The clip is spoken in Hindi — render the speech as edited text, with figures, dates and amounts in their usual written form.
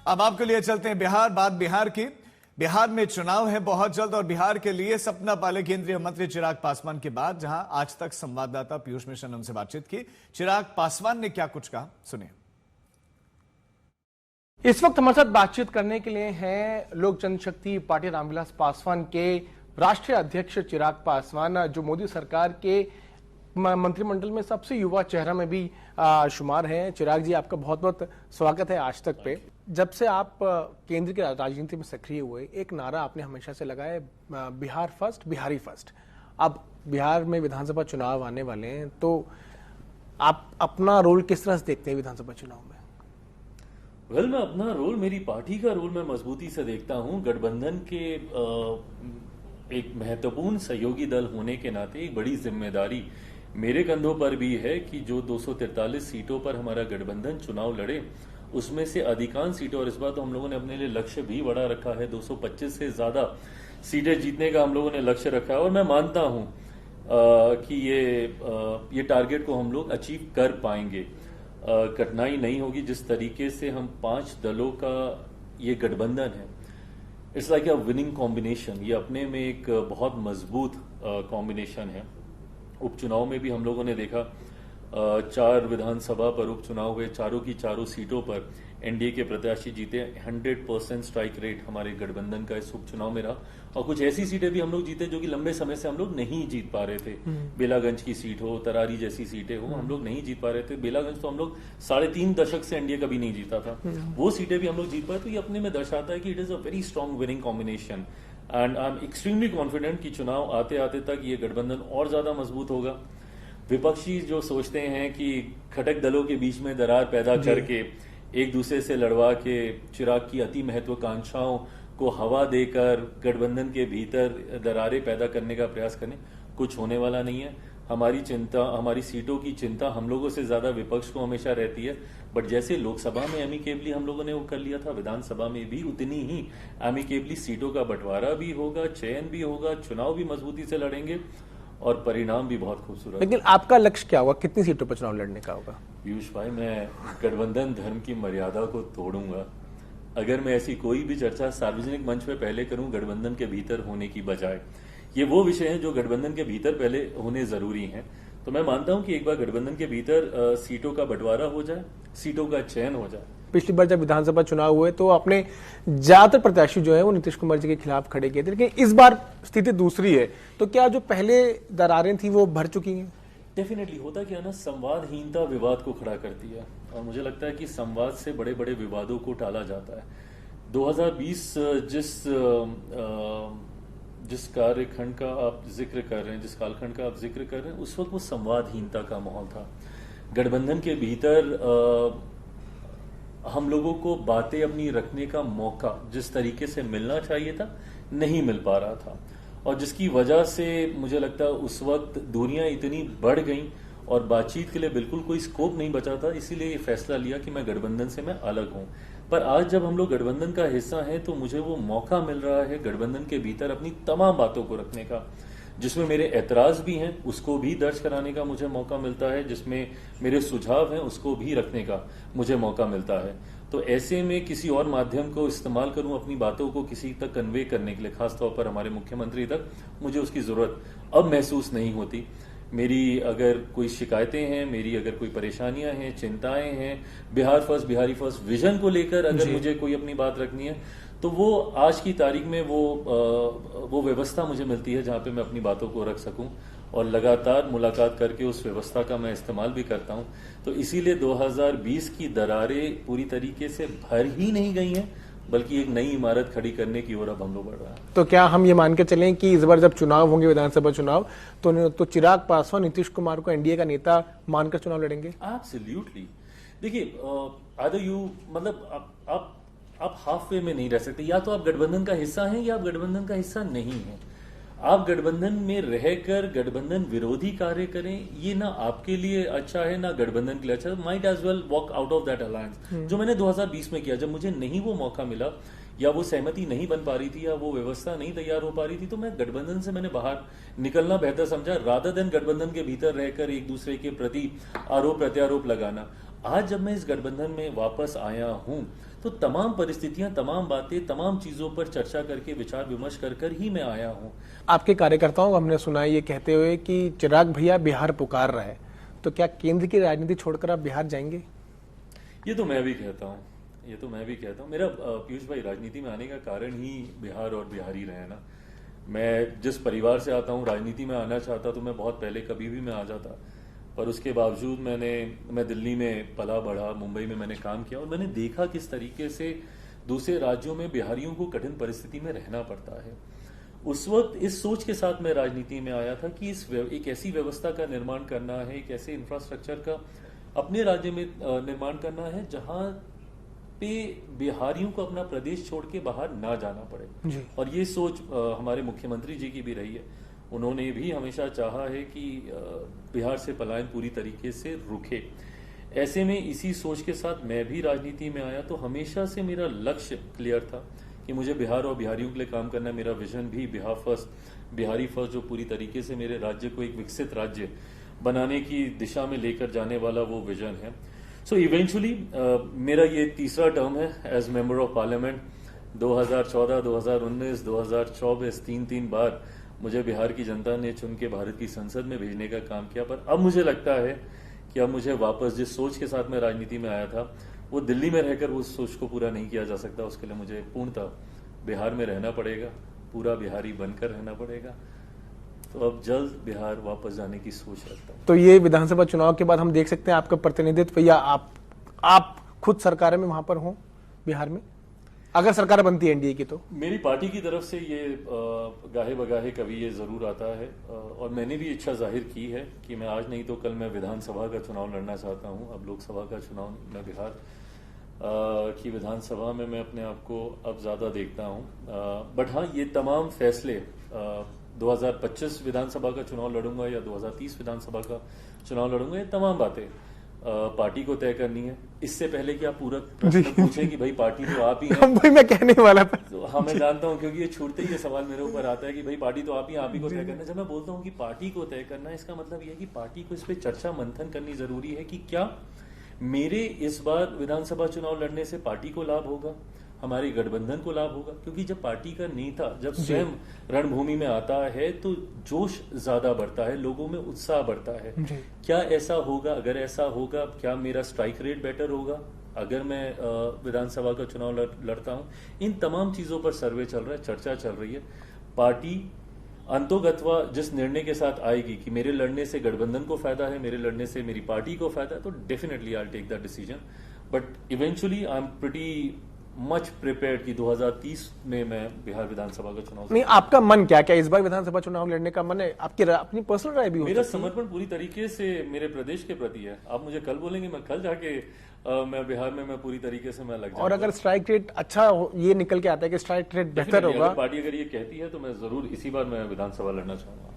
अब आपके लिए चलते हैं बिहार। बात बिहार की। बिहार में चुनाव है बहुत जल्द और बिहार के लिए सपना पाले केंद्रीय मंत्री चिराग पासवान के बाद जहां आज तक संवाददाता पीयूष मिश्रा ने उनसे बातचीत की। चिराग पासवान ने क्या कुछ कहा, सुनिए। इस वक्त हमारे साथ बातचीत करने के लिए हैं लोक जनशक्ति पार्टी रामविलास पासवान के राष्ट्रीय अध्यक्ष चिराग पासवान, जो मोदी सरकार के मंत्रिमंडल में सबसे युवा चेहरा में भी शुमार हैं। चिराग जी, आपका बहुत बहुत स्वागत है आज तक पे। जब से आप केंद्र की राजनीति में सक्रिय हुए, एक नारा आपने हमेशा से लगाया, बिहार फर्स्ट, बिहारी फर्स्ट। अब बिहार में विधानसभा चुनाव आने वाले हैं, तो आप अपना रोल किस तरह से देखते हैं विधानसभा चुनाव में? मैं अपना रोल, मेरी पार्टी का रोल मैं मजबूती से देखता हूं। गठबंधन के एक महत्वपूर्ण सहयोगी दल होने के नाते एक बड़ी जिम्मेदारी मेरे कंधों पर भी है कि जो 243 सीटों पर हमारा गठबंधन चुनाव लड़े, उसमें से अधिकांश सीटों, और इस बार तो हम लोगों ने अपने लिए लक्ष्य भी बड़ा रखा है, 225 से ज्यादा सीटें जीतने का हम लोगों ने लक्ष्य रखा है। और मैं मानता हूं कि ये टारगेट को हम लोग अचीव कर पाएंगे। कठिनाई नहीं होगी। जिस तरीके से हम 5 दलों का ये गठबंधन है, it's like a winning combination. ये अपने में एक बहुत मजबूत कॉम्बिनेशन है। उपचुनाव में भी हम लोगों ने देखा 4 विधानसभा पर उपचुनाव हुए, चारों की चारों सीटों पर एनडीए के प्रत्याशी जीते। 100% स्ट्राइक रेट हमारे गठबंधन का इस उपचुनाव में रहा। और कुछ ऐसी सीटें भी हम लोग जीते जो कि लंबे समय से हम लोग नहीं जीत पा रहे थे। बेलागंज की सीट हो, तरारी जैसी सीटें हो, हम लोग नहीं जीत पा रहे थे। बेलागंज तो हम लोग 3.5 दशक से एनडीए कभी नहीं जीता था, वो सीटें भी हम लोग जीत पाए। तो ये अपने में दर्शाता है कि it is a very strong winning combination. And I am extremely confident कि चुनाव आते आते तक ये गठबंधन और ज्यादा मजबूत होगा। विपक्षी जो सोचते हैं कि खटक दलों के बीच में दरार पैदा करके एक दूसरे से लड़वा के चिराग की अति महत्वाकांक्षाओं को हवा देकर गठबंधन के भीतर दरारें पैदा करने का प्रयास करें, कुछ होने वाला नहीं है। हमारी चिंता, हमारी सीटों की चिंता हम लोगों से ज्यादा विपक्ष को हमेशा रहती है। बट जैसे लोकसभा में एमिकेबली हम लोगों ने वो कर लिया था, विधानसभा में भी उतनी ही एमिकेबली सीटों का बंटवारा भी होगा, चयन भी होगा, चुनाव भी मजबूती से लड़ेंगे और परिणाम भी बहुत खूबसूरत। लेकिन आपका लक्ष्य क्या होगा, कितनी सीटों पर चुनाव लड़ने का होगा? पीयूष भाई, मैं गठबंधन धर्म की मर्यादा को तोड़ूंगा अगर मैं ऐसी कोई भी चर्चा सार्वजनिक मंच पे पहले करूं गठबंधन के भीतर होने की बजाय। ये वो विषय हैं जो गठबंधन के भीतर पहले होने जरूरी हैं। तो मैं मानता हूं कि एक बार गठबंधन के भीतर सीटों का बंटवारा हो जाए, सीटों का चयन हो जाए। पिछली बार जब विधानसभा चुनाव हुए तो आपने ज्यादातर प्रत्याशी जो है वो नीतीश कुमार जी के खिलाफ खड़े किए थे, लेकिन इस बार स्थिति दूसरी है। तो क्या जो पहले दरारें थी वो भर चुकी हैं? डेफिनेटली। होता क्या ना, संवादहीनता विवाद को खड़ा करती है और मुझे लगता है कि संवाद से बड़े बड़े विवादों को टाला जाता है। 2020 जिस कार्यखंड का आप जिक्र कर रहे हैं, जिस कालखंड का आप जिक्र कर रहे हैं, उस वक्त वो संवादहीनता का माहौल था। गठबंधन के भीतर हम लोगों को बातें अपनी रखने का मौका जिस तरीके से मिलना चाहिए था, नहीं मिल पा रहा था। और जिसकी वजह से मुझे लगता है उस वक्त दूरियां इतनी बढ़ गईं और बातचीत के लिए बिल्कुल कोई स्कोप नहीं बचा था। इसीलिए ये फैसला लिया कि मैं गठबंधन से मैं अलग हूं। पर आज जब हम लोग गठबंधन का हिस्सा हैं तो मुझे वो मौका मिल रहा है गठबंधन के भीतर अपनी तमाम बातों को रखने का। जिसमें मेरे ऐतराज भी हैं उसको भी दर्ज कराने का मुझे मौका मिलता है, जिसमें मेरे सुझाव हैं उसको भी रखने का मुझे मौका मिलता है। तो ऐसे में किसी और माध्यम को इस्तेमाल करूं अपनी बातों को किसी तक कन्वे करने के लिए, खासतौर पर हमारे मुख्यमंत्री तक, मुझे उसकी जरूरत अब महसूस नहीं होती। मेरी अगर कोई शिकायतें हैं, मेरी अगर कोई परेशानियां हैं, चिंताएं हैं, Bihar first, Bihari first vision को लेकर अगर मुझे कोई अपनी बात रखनी है, तो वो आज की तारीख में वो व्यवस्था मुझे मिलती है जहां पे मैं अपनी बातों को रख सकूं और लगातार मुलाकात करके उस व्यवस्था का मैं इस्तेमाल भी करता हूं। तो इसीलिए 2020 की दरारें पूरी तरीके से भर ही नहीं गई हैं, बल्कि एक नई इमारत खड़ी करने की ओर अब हम लोग बढ़ रहा है। तो क्या हम ये मान के चलें कि इस बार जब चुनाव होंगे, विधानसभा चुनाव, तो चिराग पासवान नीतीश कुमार को एनडीए का नेता मानकर चुनाव लड़ेंगे? एब्सोल्युटली। देखिए, आप हाफ वे में नहीं रह सकते। या तो आप गठबंधन का हिस्सा हैं या आप गठबंधन का हिस्सा नहीं हैं। आप गठबंधन में रहकर गठबंधन विरोधी कार्य करें, ये ना आपके लिए अच्छा है ना गठबंधन के लिए अच्छा है। Might as well walk out of that alliance, जो मैंने 2020 में किया। जब मुझे नहीं वो मौका मिला या वो सहमति नहीं बन पा रही थी या वो व्यवस्था नहीं तैयार हो पा रही थी, तो मैं गठबंधन से मैंने बाहर निकलना बेहतर समझा, रादर देन गठबंधन के भीतर रहकर एक दूसरे के प्रति आरोप प्रत्यारोप लगाना। आज जब मैं इस गठबंधन में वापस आया हूं तो तमाम परिस्थितियां, तमाम बातें, तमाम चीजों पर चर्चा करके विचार विमर्श कर कर ही मैं आया हूं। आपके कार्यकर्ताओं को हमने सुना ये कहते हुए कि चिराग भैया बिहार पुकार रहे, तो क्या केंद्र की राजनीति छोड़कर आप बिहार जाएंगे? ये तो मैं भी कहता हूँ, मेरा पीयूष भाई राजनीति में आने का कारण ही बिहार और बिहारी रहे ना। मैं जिस परिवार से आता हूँ, राजनीति में आना चाहता तो मैं बहुत पहले कभी भी मैं आ जाता, पर उसके बावजूद मैं दिल्ली में पला बढ़ा, मुंबई में मैंने काम किया और मैंने देखा किस तरीके से दूसरे राज्यों में बिहारियों को कठिन परिस्थिति में रहना पड़ता है। उस वक्त इस सोच के साथ मैं राजनीति में आया था कि एक ऐसी व्यवस्था का निर्माण करना है, एक ऐसे इंफ्रास्ट्रक्चर का अपने राज्य में निर्माण करना है जहां पे बिहारियों को अपना प्रदेश छोड़ के बाहर ना जाना पड़े। और ये सोच हमारे मुख्यमंत्री जी की भी रही है। उन्होंने भी हमेशा चाहा है कि बिहार से पलायन पूरी तरीके से रुके। ऐसे में इसी सोच के साथ मैं भी राजनीति में आया तो हमेशा से मेरा लक्ष्य क्लियर था कि मुझे बिहार और बिहारियों के लिए काम करना है। मेरा विजन भी बिहार फर्स्ट, बिहारी फर्स्ट, जो पूरी तरीके से मेरे राज्य को एक विकसित राज्य बनाने की दिशा में लेकर जाने वाला वो विजन है। सो इवेंचुअली मेरा ये तीसरा टर्म है एज मेंबर ऑफ पार्लियामेंट। 2014, 2019, 2024 तीन बार मुझे बिहार की जनता ने चुन के भारत की संसद में भेजने का काम किया। पर अब मुझे लगता है कि अब मुझे वापस जिस सोच के साथ मैं राजनीति में आया था वो दिल्ली में रहकर उस सोच को पूरा नहीं किया जा सकता। उसके लिए मुझे पूर्णतः बिहार में रहना पड़ेगा, पूरा बिहारी बनकर रहना पड़ेगा। तो अब जल्द बिहार वापस जाने की सोच रखता हूँ। तो ये विधानसभा चुनाव के बाद हम देख सकते हैं आपका प्रतिनिधित्व या आप खुद सरकार में वहां पर हो बिहार में, अगर सरकार बनती है एनडीए की? तो मेरी पार्टी की तरफ से ये गाहे बगाहे कभी ये जरूर आता है और मैंने भी इच्छा जाहिर की है कि मैं आज नहीं तो कल मैं विधानसभा का चुनाव लड़ना चाहता हूँ। अब लोकसभा का चुनाव मैं बिहार की विधानसभा में मैं अपने आप को अब ज्यादा देखता हूँ। बट हाँ, ये तमाम फैसले 2025 विधानसभा का चुनाव लड़ूंगा या 2030 विधानसभा का चुनाव लड़ूंगा, ये तमाम बातें पार्टी को तय करनी है। इससे पहले कि आप पूरा प्रश्न पूछे कि भाई पार्टी तो आप ही हैं, मैं कहने वाला था। तो हाँ, मैं जानता हूँ क्योंकि ये छूटते ही ये सवाल मेरे ऊपर आता है कि भाई पार्टी तो आप ही को तय करना है। जब मैं बोलता हूँ कि पार्टी को तय करना है, इसका मतलब यह है कि पार्टी को इस पर चर्चा मंथन करनी जरूरी है कि क्या मेरे इस बार विधानसभा चुनाव लड़ने से पार्टी को लाभ होगा, हमारे गठबंधन को लाभ होगा। क्योंकि जब पार्टी का नेता जब स्वयं रणभूमि में आता है तो जोश ज्यादा बढ़ता है, लोगों में उत्साह बढ़ता है। क्या ऐसा होगा? अगर ऐसा होगा, क्या मेरा स्ट्राइक रेट बेटर होगा अगर मैं विधानसभा का चुनाव लड़ता हूं? इन तमाम चीजों पर सर्वे चल रहा है, चर्चा चल रही है। पार्टी अंतोगत्वा जिस निर्णय के साथ आएगी कि मेरे लड़ने से गठबंधन को फायदा है, मेरे लड़ने से मेरी पार्टी को फायदा है, तो definitely I will take that decision. But eventually I am pretty much prepared कि 2030 में मैं बिहार विधानसभा का चुनाव। नहीं, आपका मन क्या इस बार विधानसभा चुनाव लड़ने का मन है? आपकी अपनी पर्सनल राय भी हो? मेरा समर्पण पूरी तरीके से मेरे प्रदेश के प्रति है। आप मुझे कल बोलेंगे, मैं कल जाके मैं बिहार में मैं पूरी तरीके से मैं लग जाऊंगा। और अगर स्ट्राइक रेट अच्छा ये निकल के आता है कि स्ट्राइक रेट बेहतर होगा, पार्टी अगर ये कहती है तो मैं जरूर इसी बार मैं विधानसभा लड़ना चाहूंगा।